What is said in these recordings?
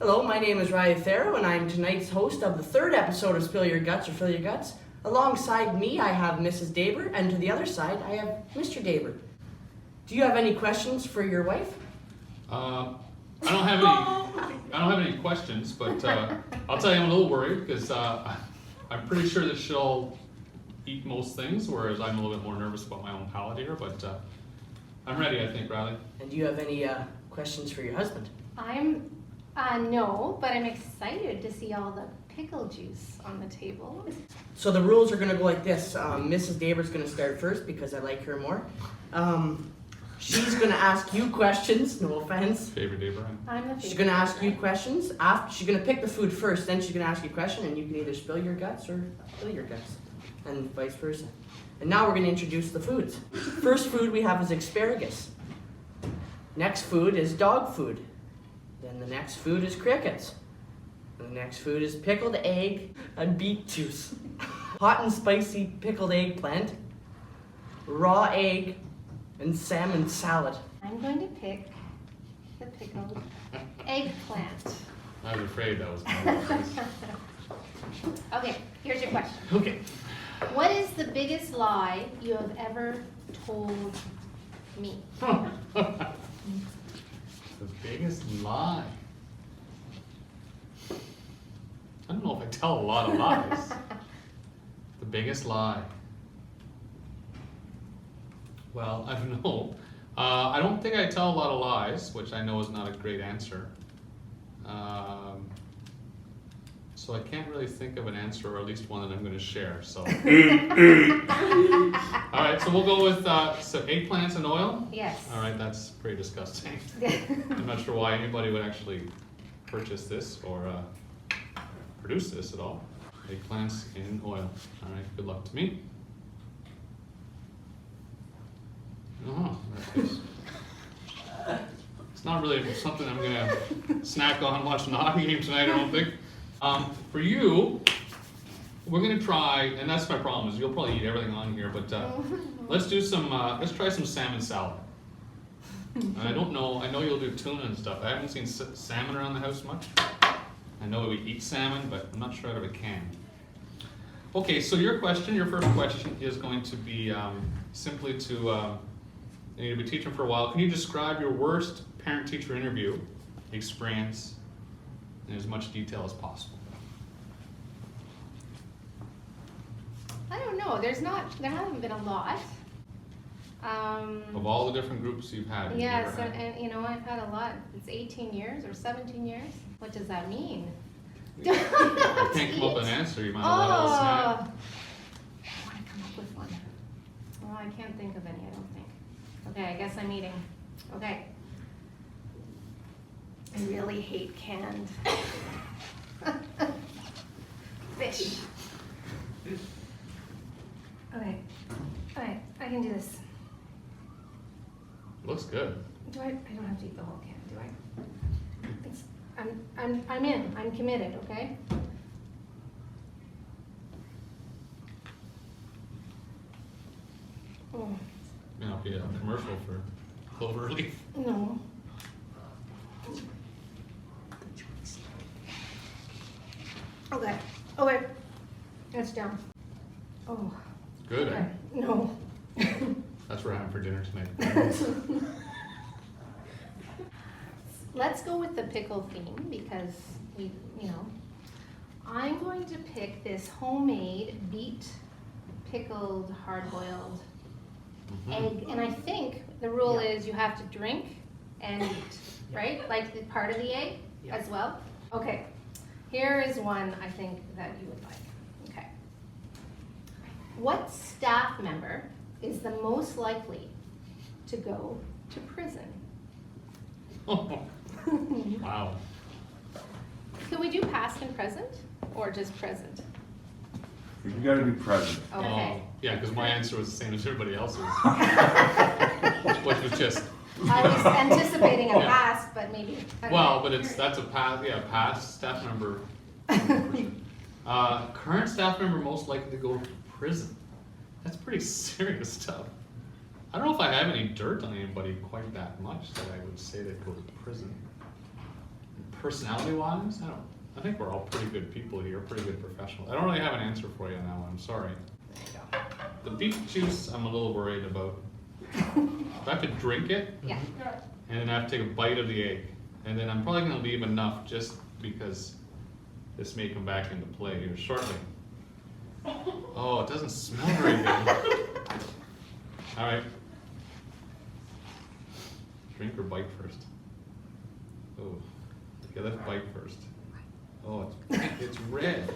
Hello, my name is Ryan Thero, and I'm tonight's host of the third episode of Spill Your Guts or Fill Your Guts. Alongside me, I have Mrs. Daber, and to the other side, I have Mr. Daber. Do you have any questions for your wife? I don't have any questions, but I'll tell you I'm a little worried because I'm pretty sure that she'll eat most things, whereas I'm a little bit more nervous about my own palate here. But I'm ready, I think, Riley. And do you have any questions for your husband? No, but I'm excited to see all the pickle juice on the table. So the rules are going to go like this. Mrs. Daber's going to start first because I like her more. She's going to ask you questions, no offense. Favorite Daber. I'm the favorite. She's going to ask you questions. After, she's going to pick the food first, then she's going to ask you a question, and you can either spill your guts or fill your guts, and vice versa. And now we're going to introduce the foods. First food we have is asparagus. Next food is dog food. Then the next food is crickets. And the next food is pickled egg and beet juice. Hot and spicy pickled eggplant, raw egg, and salmon salad. I'm going to pick the pickled eggplant. I was afraid that was going to be Okay, here's your question. Okay. What is the biggest lie you have ever told me? The biggest lie. I don't know if I tell a lot of lies. The biggest lie. Well, I don't know. I don't think I tell a lot of lies, which I know is not a great answer. So I can't really think of an answer, or at least one that I'm going to share. So, all right. So we'll go with so eggplants and oil. Yes. All right, that's pretty disgusting. I'm not sure why anybody would actually purchase this or produce this at all. Eggplants in oil. All right, good luck to me. It's not really something I'm gonna snack on watching the hockey game tonight, I don't think. For you, we're gonna try, and that's my problem, is you'll probably eat everything on here, but let's do some, let's try some salmon salad. I don't know, I know you'll do tuna and stuff. I haven't seen salmon around the house much. I know we eat salmon, but I'm not sure out of a can. Okay, so your first question is going to be simply to, you need to be teaching for a while. Can you describe your worst parent-teacher interview experience in as much detail as possible? I don't know. There haven't been a lot. Of all the different groups you've had. Yes, and you know, I've had a lot. It's 18 years or 17 years. What does that mean? I can't come up with an answer. You might have let us snack. I want to come up with one. Well, I can't think of any, I don't think. Okay, I guess I'm eating. Okay. I really hate canned fish. Okay, I can do this. Looks good. I don't have to eat the whole can, do I? I'm in. I'm committed. Okay. Oh. May not be a commercial for Clover Leaf. No. Okay. Oh wait. It's down. Oh. Good. Okay. Eh? No. That's what we're having for dinner tonight. Let's go with the pickle theme because I'm going to pick this homemade beet pickled hard-boiled egg, and I think the rule is you have to drink and eat, right? Like the part of the egg as well. Okay, here is one I think that you would like. Okay, what staff member is the most likely to go to prison? Wow. Can we do past and present, or just present? You gotta do present. Okay. Oh, yeah, because my answer was the same as everybody else's. Which was just. I was anticipating a Yeah. past, but maybe. Okay. Well, but that's a past staff member. Current staff member most likely to go to prison. That's pretty serious stuff. I don't know if I have any dirt on anybody quite that much that I would say they'd go to prison. personality-wise, I think we're all pretty good people here, pretty good professionals. I don't really have an answer for you on that one, I'm sorry. There you go. The beef juice, I'm a little worried about. If I have to drink it, Yeah. and then I have to take a bite of the egg, and then I'm probably gonna leave enough just because this may come back into play here shortly. Oh, it doesn't smell very good. All right. Drink or bite first? Oh, okay, let's bite first. Oh, it's red.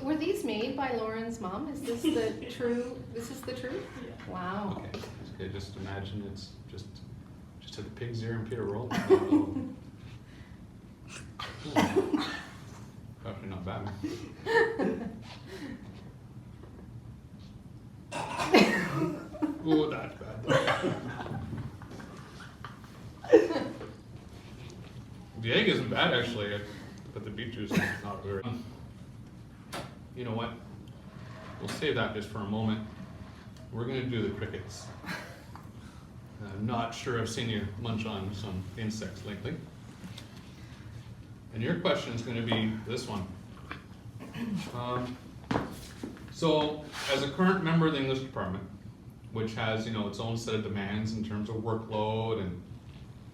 Were these made by Lauren's mom? Is this the true? This is the truth? Wow. Okay, just imagine it's just at the pig's ear and Peter roll. Oh. Probably not bad. Oh, that's bad. The egg isn't bad actually, but the beet juice is not very. You know what? We'll save that just for a moment. We're gonna do the crickets. I'm not sure I've seen you munch on some insects lately. And your question is gonna be this one. So, as a current member of the English department, which has, its own set of demands in terms of workload and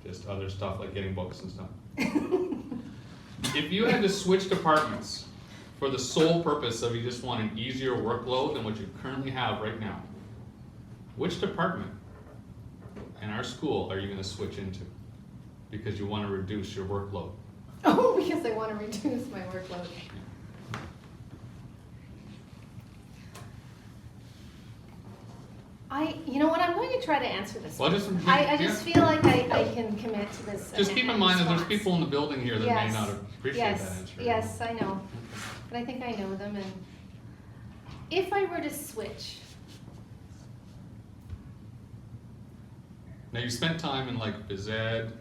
just other stuff like getting books and stuff. If you had to switch departments for the sole purpose of you just want an easier workload than what you currently have right now, which department in our school are you going to switch into? Because you want to reduce your workload. Oh, because I want to reduce my workload. You know what, I'm going to try to answer this. Well, I just feel like I can commit to this. Just keep in mind that there's response. people in the building here that may Yes. not appreciate Yes, that answer. yes, I know, but I think I know them, and if I were to switch, Now you spent time in like phys ed,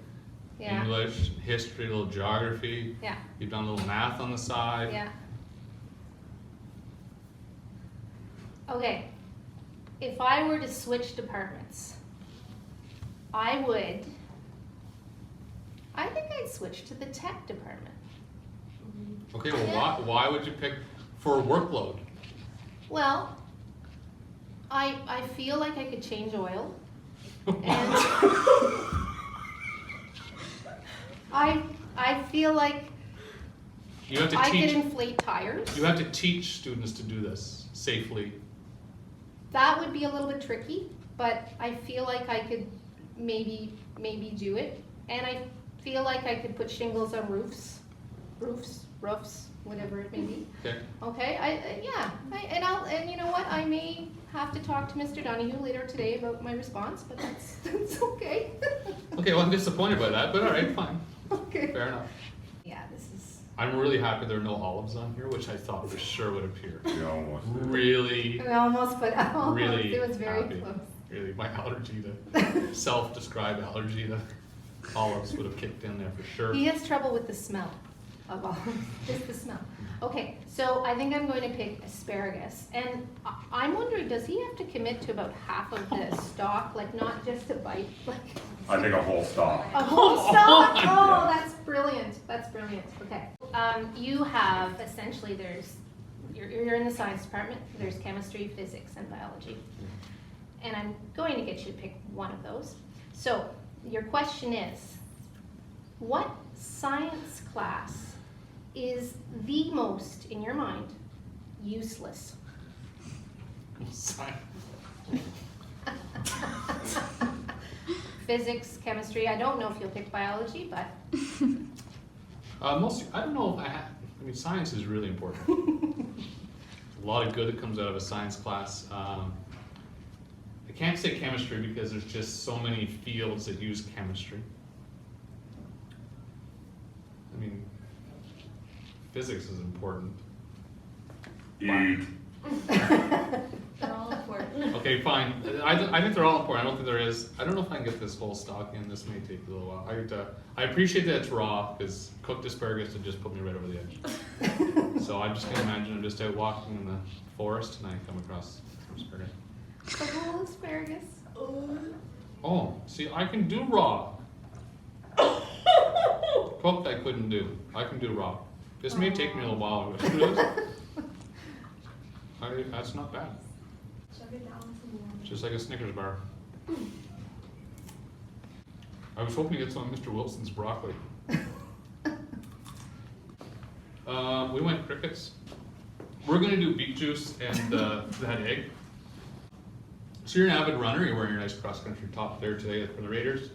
yeah, English, history, a little geography. yeah, You've done a little math on the side. yeah. Okay, if I were to switch departments, I think I'd switch to the tech department. Okay, well, Yeah. why would you pick for workload? Well, I feel like I could change oil, and I feel like You have to I could teach. inflate tires. You have to teach students to do this safely. That would be a little bit tricky, but I feel like I could maybe do it, and I feel like I could put shingles on roofs, whatever it may be. Okay. Okay, and you know what? I may have to talk to Mr. Donahue later today about my response, but that's okay. Okay, well, I'm disappointed by that, but all right, fine. Okay. Fair enough. Yeah, this is. I'm really happy there are no olives on here, which I thought for sure would appear. You almost did. Really, I almost put almost. really It was very happy. close. Really, my allergy to self-described allergy to olives would have kicked in there for sure. He has trouble with the smell of olives. Just the smell. Okay, so I think I'm going to pick asparagus, and I'm wondering, does he have to commit to about half of the stalk, like not just a bite, like I think a whole stalk. a whole stalk? Oh, Yeah. that's brilliant. That's brilliant. Okay. You have essentially you're in the science department. There's chemistry, physics, and biology, and I'm going to get you to pick one of those. So your question is, what science class is the most, in your mind, useless? Physics, chemistry, I don't know if you'll pick biology, but I don't know if I mean, science is really important. A lot of good that comes out of a science class. I can't say chemistry because there's just so many fields that use chemistry. I mean, physics is important. Eat. they're all important. Okay, fine. I think they're all important. I don't think there is. I don't know if I can get this whole stock in. This may take a little while. I appreciate that it's raw because cooked asparagus would just put me right over the edge. So I'm just gonna imagine I'm just out walking in the forest and I come across some asparagus. The whole asparagus. Oh, see, I can do raw. Cooked I couldn't do. I can do raw. This may take me a little while. That's not bad. Just like a Snickers bar. I was hoping to get some of Mr. Wilson's broccoli. We went crickets. We're gonna do beet juice and that egg. So you're an avid runner, you're wearing your nice cross-country top there today for the Raiders.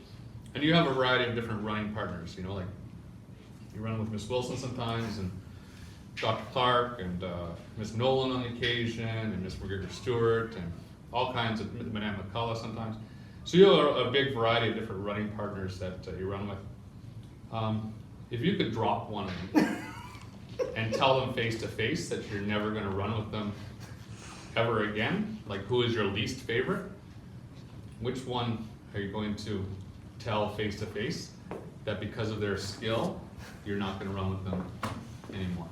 And you have a variety of different running partners, you know, like you run with Miss Wilson sometimes, and Dr. Clark, and Miss Nolan on occasion, and Miss McGregor Stewart, and all kinds of Madame McCullough sometimes. So you have a big variety of different running partners that you run with. If you could drop one of them and tell them face to face that you're never going to run with them ever again, like who is your least favorite, which one are you going to tell face to face that because of their skill, you're not going to run with them anymore?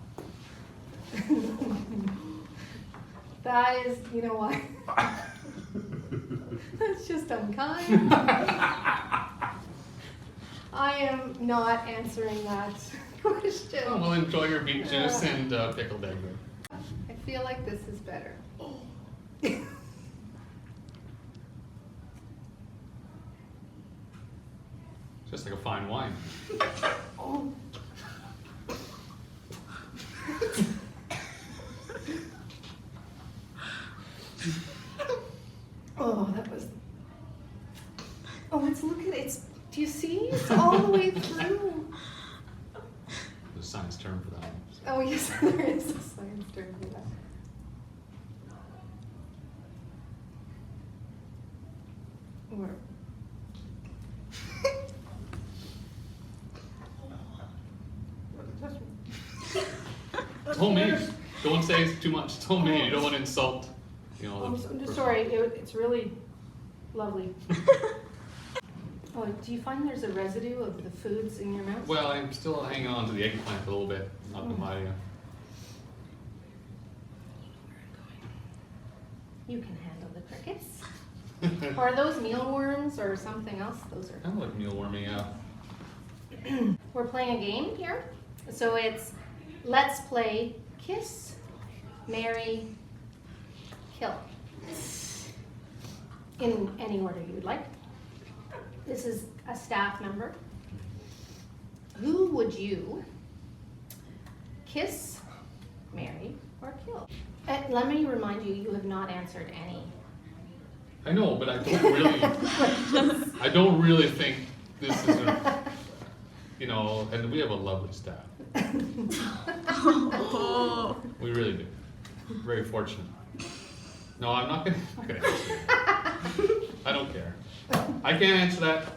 That is, you know what? That's just unkind. I am not answering that question. Oh, well, enjoy your beet juice and pickled egg. I feel like this is better. Just like a fine wine. Oh. Oh, that was. Oh, it's look at it. It's. Do you see? It's all the way through. There's a science term for that one. Oh yes, there is a science term for that. Or. It's homemade. Don't say it's too much. It's homemade. You don't want to insult. You know. I'm the person. sorry. It's really lovely. Oh, do you find there's a residue of the foods in your mouth? Well, I'm still hanging on to the eggplant a little bit. Not to lie to you. You can handle the crickets. Or are those mealworms or something else? Those are. Kind of like mealworming, yeah. We're playing a game here. So it's let's play kiss, marry, kill. In any order you would like. This is a staff member. Who would you kiss, marry, or kill? Let me remind you, you have not answered any. I know, but I don't really think this is a, you know, and we have a lovely staff. We really do. Very fortunate. No, I'm not gonna answer that. I don't care. I can't answer that.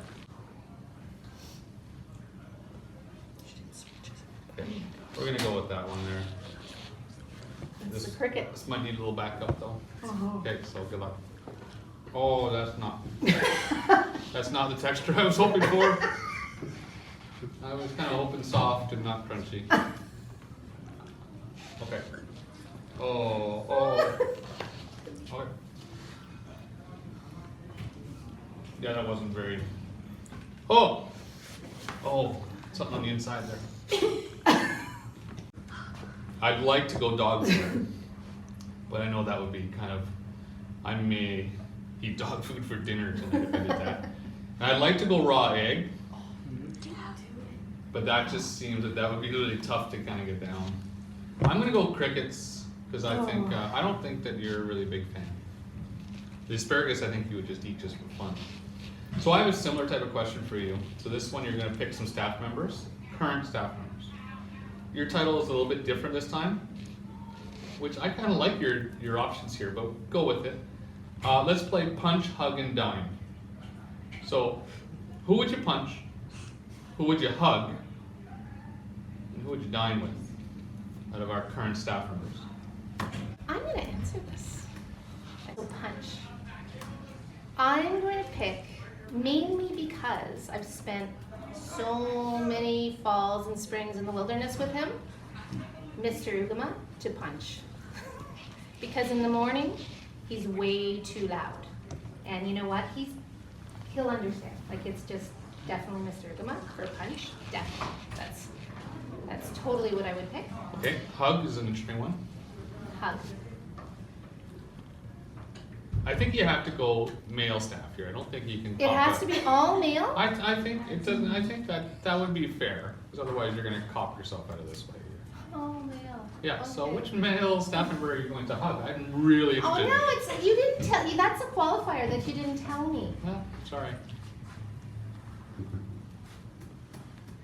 Okay, we're gonna go with that one there. It's a cricket. This might need a little backup though. Oh. Okay, so good luck. Oh, that's not the texture I was hoping for. I was kind of hoping soft and not crunchy. Okay. Oh. Okay. Yeah, that wasn't very. Oh, something on the inside there. I'd like to go dog food, but I know that would be kind of. I may eat dog food for dinner tonight if I did that. And I'd like to go raw egg, but that just seems that would be really tough to kind of get down. I'm gonna go crickets because I think I don't think that you're a really big fan. The asparagus, I think you would just eat just for fun. So I have a similar type of question for you. So this one, you're going to pick some staff members, current staff members. Your title is a little bit different this time, which I kind of like your options here, but go with it. Let's play punch, hug, and dine. So who would you punch? Who would you hug? And who would you dine with out of our current staff members? I'm going to answer this. I will punch. I'm going to pick, mainly because I've spent so many falls and springs in the wilderness with him, Mr. Ugama, to punch. Because in the morning, he's way too loud. And you know what? he'll understand. Like, it's just definitely Mr. Gama for punch, definitely. That's totally what I would pick. Okay, hug is an interesting one. Hug. I think you have to go male staff here. I don't think you can. It cop has a- to be all male? I think it doesn't. I think that would be fair, because otherwise you're going to cop yourself out of this way here. All male. Yeah. So Okay. which male staff member are you going to hug? I'm really Oh, interested. no, it's, you didn't tell, that's a qualifier that you didn't tell me. Well, sorry.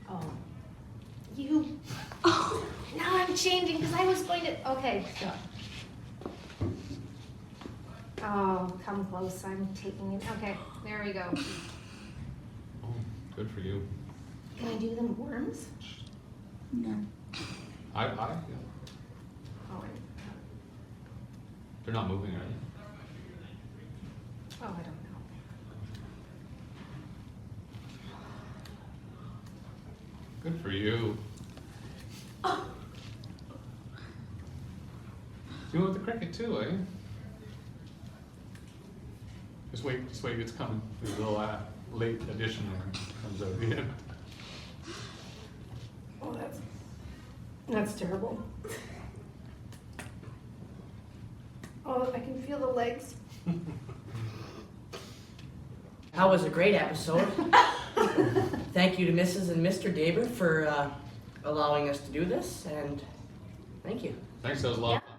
Oh. You, now I'm changing, because I was going to, okay. Yeah. Oh, come close, I'm taking it, okay, there we go. Oh, good for you. Can I do them worms? No. Yeah. Oh, They're not moving, are they? I don't know. Good for you. You went with the cricket too, eh? Just wait, it's coming. There's a little late addition there comes out at the end. Oh, that's terrible. Oh, I can feel the legs. That was a great episode. Thank you to Mrs. and Mr. Daber for allowing us to do this, and thank you. Thanks, that was a lot of fun.